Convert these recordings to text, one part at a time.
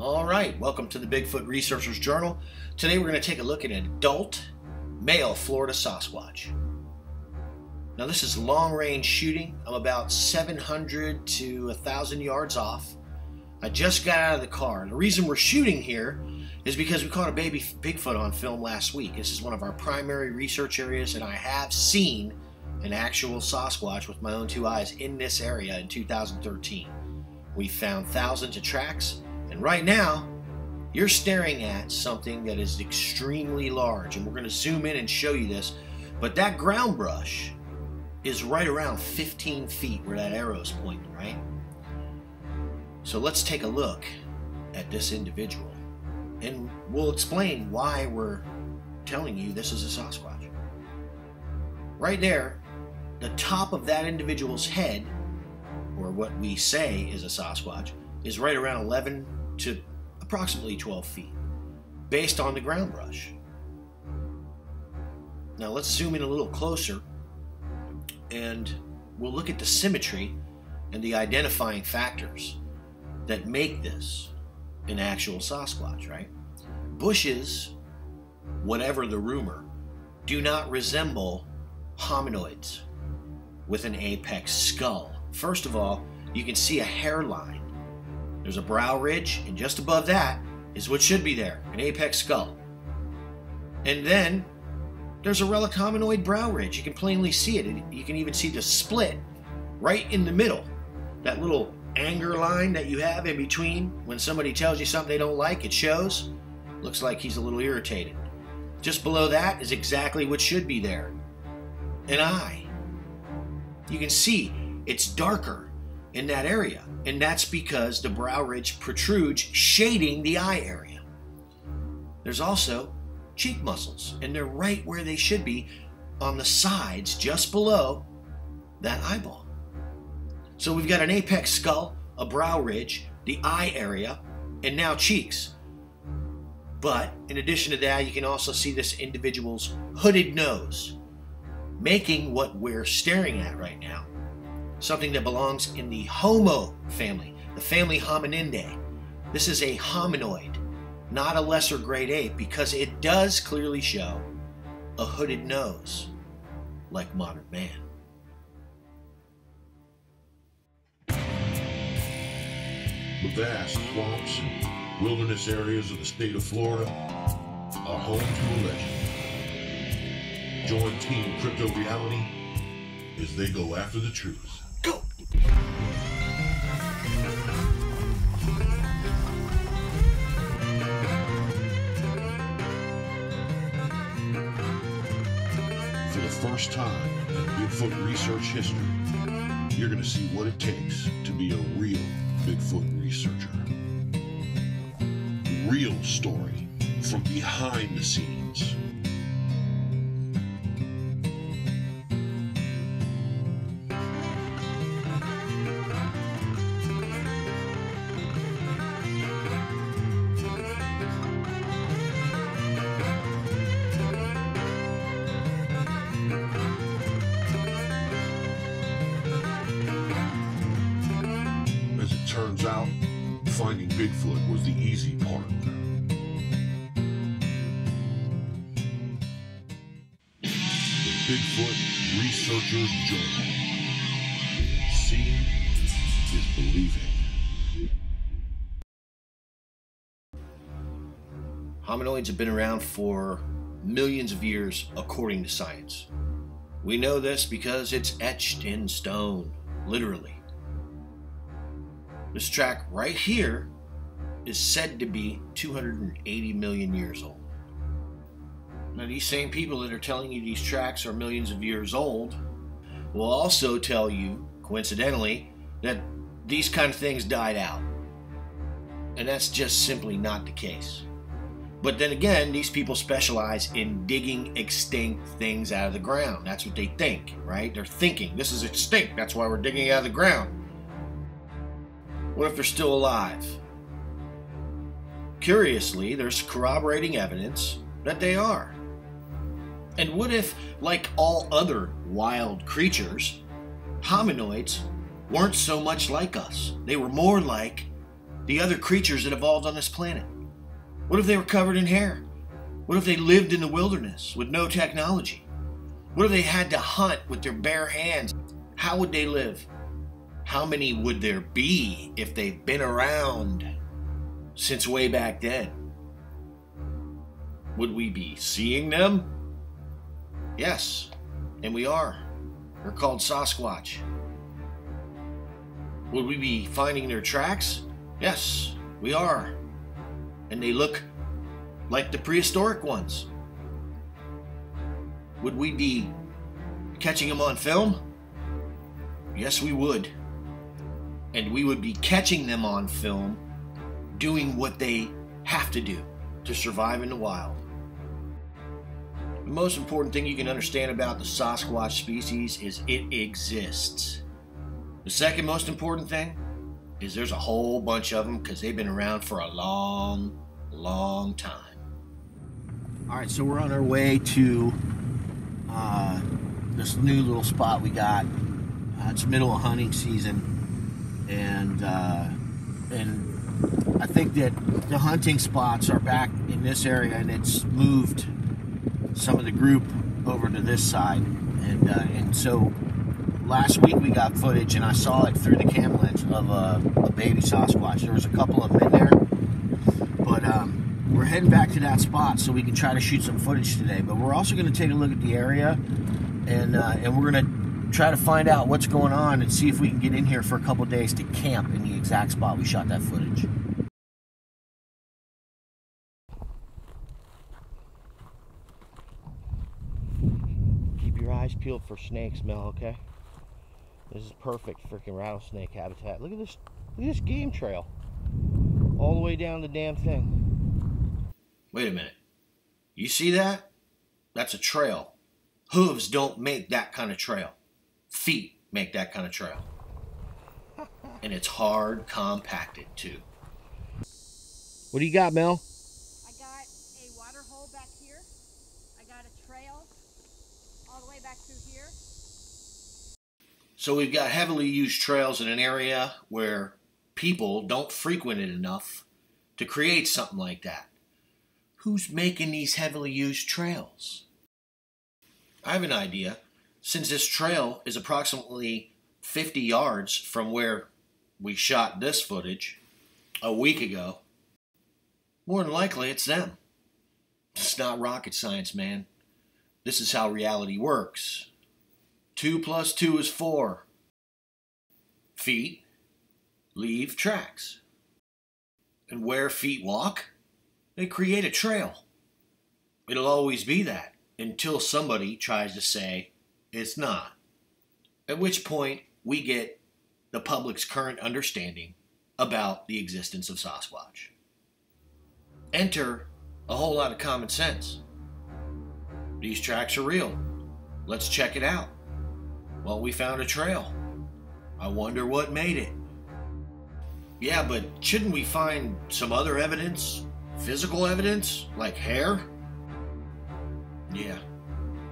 All right, welcome to the Bigfoot Researcher's Journal. Today we're going to take a look at an adult male Florida Sasquatch. Now this is long-range shooting. I'm about 700 to 1,000 yards off. I just got out of the car. The reason we're shooting here is because we caught a baby Bigfoot on film last week. This is one of our primary research areas, and I have seen an actual Sasquatch with my own two eyes in this area in 2013. We found thousands of tracks. And right now, you're staring at something that is extremely large, and we're going to zoom in and show you this, but that ground brush is right around 15 feet where that arrow is pointing, right? So let's take a look at this individual, and we'll explain why we're telling you this is a Sasquatch. Right there, the top of that individual's head, or what we say is a Sasquatch, is right around 11 to approximately 12 feet, based on the ground brush. Now let's zoom in a little closer, and we'll look at the symmetry and the identifying factors that make this an actual Sasquatch, right? Bushes, whatever the rumor, do not resemble hominoids with an apex skull. First of all, you can see a hairline. There's a brow ridge, and just above that is what should be there, an apex skull. And then there's a relic hominoid brow ridge. You can plainly see it. You can even see the split right in the middle. That little anger line that you have in between when somebody tells you something they don't like, it shows. Looks like he's a little irritated. Just below that is exactly what should be there. An eye. You can see it's darker in that area, and that's because the brow ridge protrudes, shading the eye area. There's also cheek muscles, and they're right where they should be, on the sides just below that eyeball. So we've got an apex skull, a brow ridge, the eye area, and now cheeks. But in addition to that, you can also see this individual's hooded nose, making what we're staring at right now something that belongs in the Homo family, the family Homininae. This is a hominoid, not a lesser grade ape, because it does clearly show a hooded nose, like modern man. The vast swamps and wilderness areas of the state of Florida are home to a legend. Join Team Crypto Reality as they go after the truth. Go! For the first time in Bigfoot research history, you're going to see what it takes to be a real Bigfoot researcher. Real story from behind the scenes. Turns out, finding Bigfoot was the easy part. The Bigfoot Researcher's Journal. Seeing is believing. Hominoids have been around for millions of years according to science. We know this because it's etched in stone, literally. This track right here is said to be 280 million years old. Now these same people that are telling you these tracks are millions of years old will also tell you, coincidentally, that these kind of things died out. And that's just simply not the case. But then again, these people specialize in digging extinct things out of the ground. That's what they think, right? They're thinking, this is extinct, that's why we're digging it out of the ground. What if they're still alive? Curiously, there's corroborating evidence that they are. And what if, like all other wild creatures, hominoids weren't so much like us? They were more like the other creatures that evolved on this planet? What if they were covered in hair? What if they lived in the wilderness with no technology? What if they had to hunt with their bare hands? How would they live? How many would there be if they've been around since way back then? Would we be seeing them? Yes, and we are. They're called Sasquatch. Would we be finding their tracks? Yes, we are. And they look like the prehistoric ones. Would we be catching them on film? Yes, we would. And we would be catching them on film doing what they have to do to survive in the wild. The most important thing you can understand about the Sasquatch species is it exists. The second most important thing is there's a whole bunch of them because they've been around for a long, long time. All right, so we're on our way to this new little spot we got. It's middle of hunting season, and I think that the hunting spots are back in this area, and it's moved some of the group over to this side, and so last week we got footage, and I saw it through the cam lens of a baby Sasquatch. There was a couple of them in there, but we're heading back to that spot so we can try to shoot some footage today. But we're also going to take a look at the area, and we're going to try to find out what's going on and see if we can get in here for a couple days to camp in the exact spot we shot that footage. Keep your eyes peeled for snakes, Mel, okay? This is perfect freaking rattlesnake habitat. Look at this game trail. All the way down the damn thing. Wait a minute. You see that? That's a trail. Hooves don't make that kind of trail. Feet make that kind of trail. And it's hard compacted too. What do you got, Mel? I got a water hole back here. I got a trail all the way back through here. So we've got heavily used trails in an area where people don't frequent it enough to create something like that. Who's making these heavily used trails? I have an idea. Since this trail is approximately 50 yards from where we shot this footage a week ago, more than likely it's them. It's not rocket science, man. This is how reality works. 2 + 2 is 4. Feet leave tracks. And where feet walk, they create a trail. It'll always be that until somebody tries to say it's not. At which point we get the public's current understanding about the existence of Sasquatch. Enter a whole lot of common sense. These tracks are real. Let's check it out. Well, we found a trail. I wonder what made it. Yeah, but shouldn't we find some other evidence? Physical evidence? Like hair? Yeah.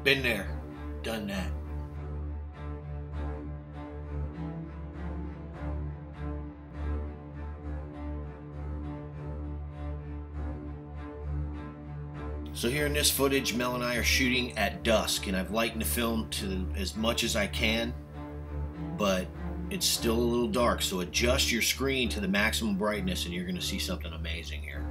Been there. Done that. So here in this footage, Mel and I are shooting at dusk, and I've lightened the film to as much as I can, but it's still a little dark, so adjust your screen to the maximum brightness and you're going to see something amazing here.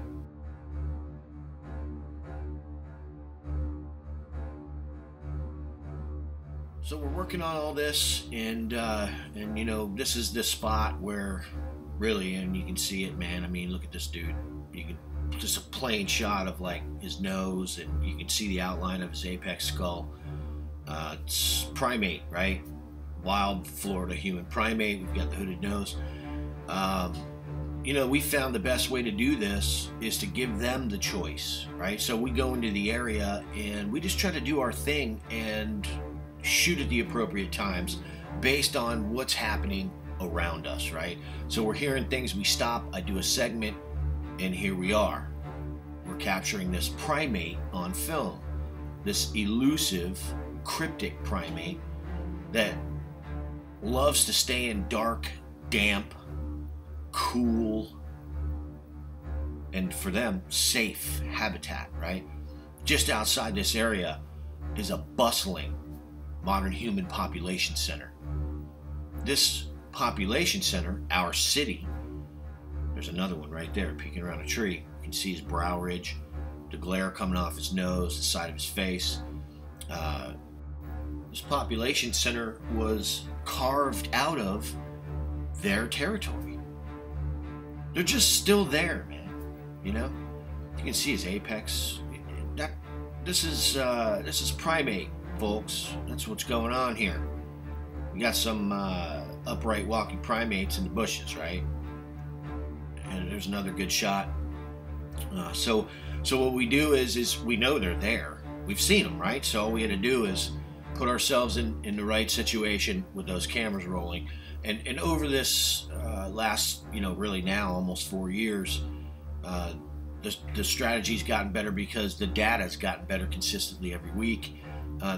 So we're working on all this, and you know, this is the spot where really, and you can see it, man. I mean, look at this dude. You can just a plain shot of like his nose, and you can see the outline of his apex skull. It's primate, right? Wild Florida human primate. We've got the hooded nose. You know, we found the best way to do this is to give them the choice, right? So we go into the area and we just try to do our thing and shoot at the appropriate times based on what's happening around us, right? So we're hearing things, we stop, I do a segment, and here we are. We're capturing this primate on film, this elusive, cryptic primate that loves to stay in dark, damp, cool, and for them, safe habitat, right? Just outside this area is a bustling modern human population center. This population center, our city, there's another one right there peeking around a tree. You can see his brow ridge, the glare coming off his nose, the side of his face. This population center was carved out of their territory. They're just still there, man. You know, you can see his apex. This is primate, folks. That's what's going on here. We got some upright walking primates in the bushes, right? And there's another good shot. So what we do is we know they're there. We've seen them, right? So all we had to do is put ourselves in the right situation with those cameras rolling. And over this last, really now almost 4 years, the strategy's gotten better because the data's gotten better consistently every week.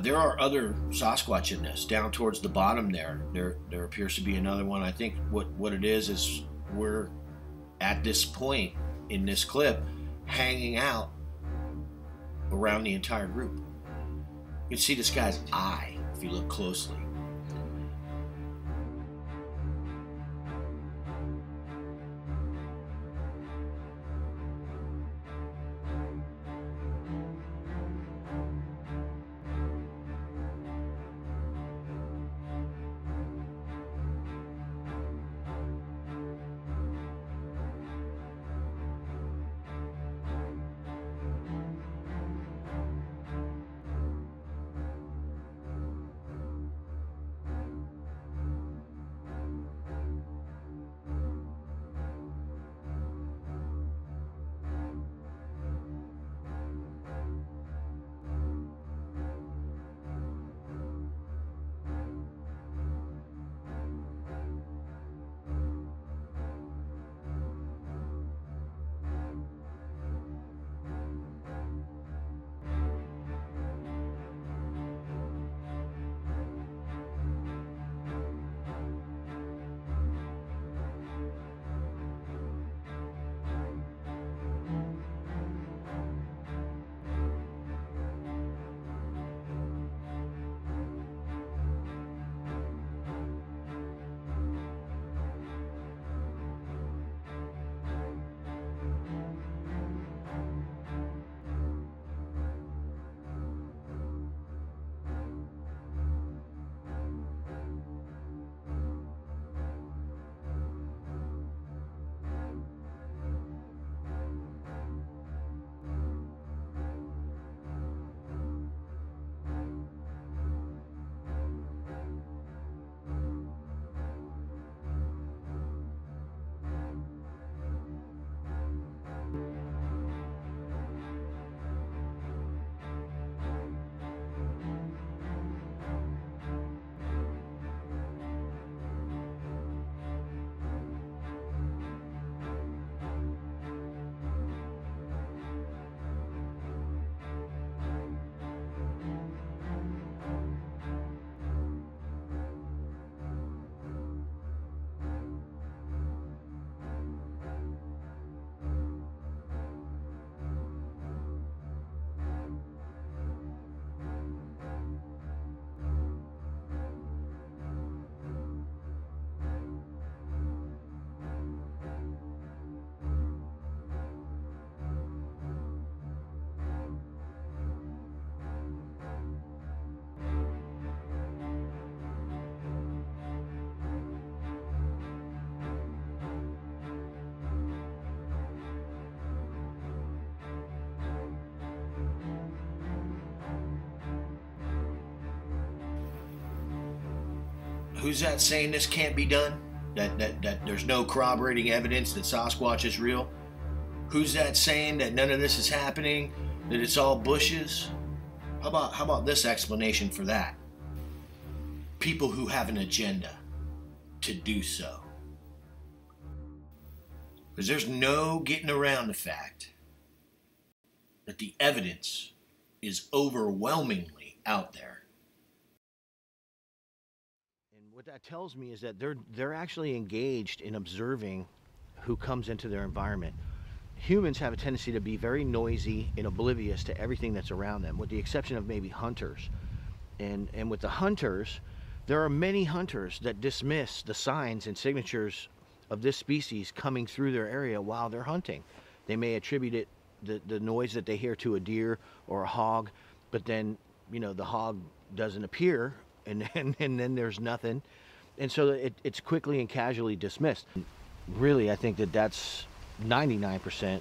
There are other Sasquatch in this. Down towards the bottom there appears to be another one. I think what it is we're at this point in this clip hanging out around the entire group. You can see this guy's eye if you look closely. Who's that saying this can't be done? That there's no corroborating evidence that Sasquatch is real? Who's that saying that none of this is happening? That it's all bushes? How about this explanation for that? People who have an agenda to do so. Because there's no getting around the fact that the evidence is overwhelmingly out there. And what that tells me is that they're actually engaged in observing who comes into their environment. humans have a tendency to be very noisy and oblivious to everything that's around them, with the exception of maybe hunters. And with the hunters, there are many hunters that dismiss the signs and signatures of this species coming through their area while they're hunting. They may attribute it, the noise that they hear, to a deer or a hog, but then, you know, the hog doesn't appear, and then there's nothing. And so it's quickly and casually dismissed. Really, I think that that's 99%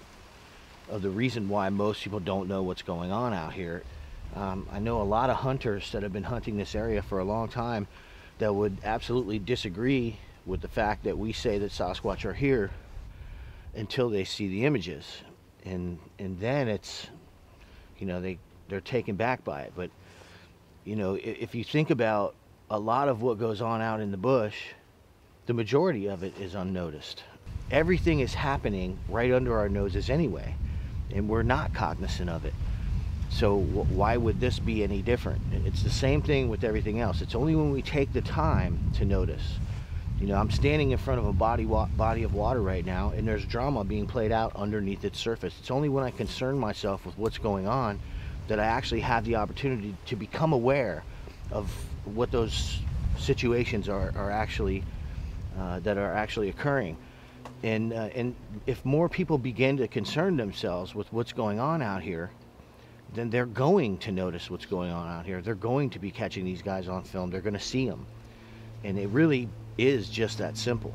of the reason why most people don't know what's going on out here. I know a lot of hunters that have been hunting this area for a long time that would absolutely disagree with the fact that we say that Sasquatch are here until they see the images. And then it's, you know, they're taken back by it. But, you know, if you think about a lot of what goes on out in the bush, the majority of it is unnoticed. Everything is happening right under our noses anyway, and we're not cognizant of it. So why would this be any different? It's the same thing with everything else. It's only when we take the time to notice. You know, I'm standing in front of a body of water right now, and there's drama being played out underneath its surface. It's only when I concern myself with what's going on that I actually have the opportunity to become aware of what those situations are actually occurring. And if more people begin to concern themselves with what's going on out here, then they're going to notice what's going on out here. They're going to be catching these guys on film. They're going to see them. And it really is just that simple.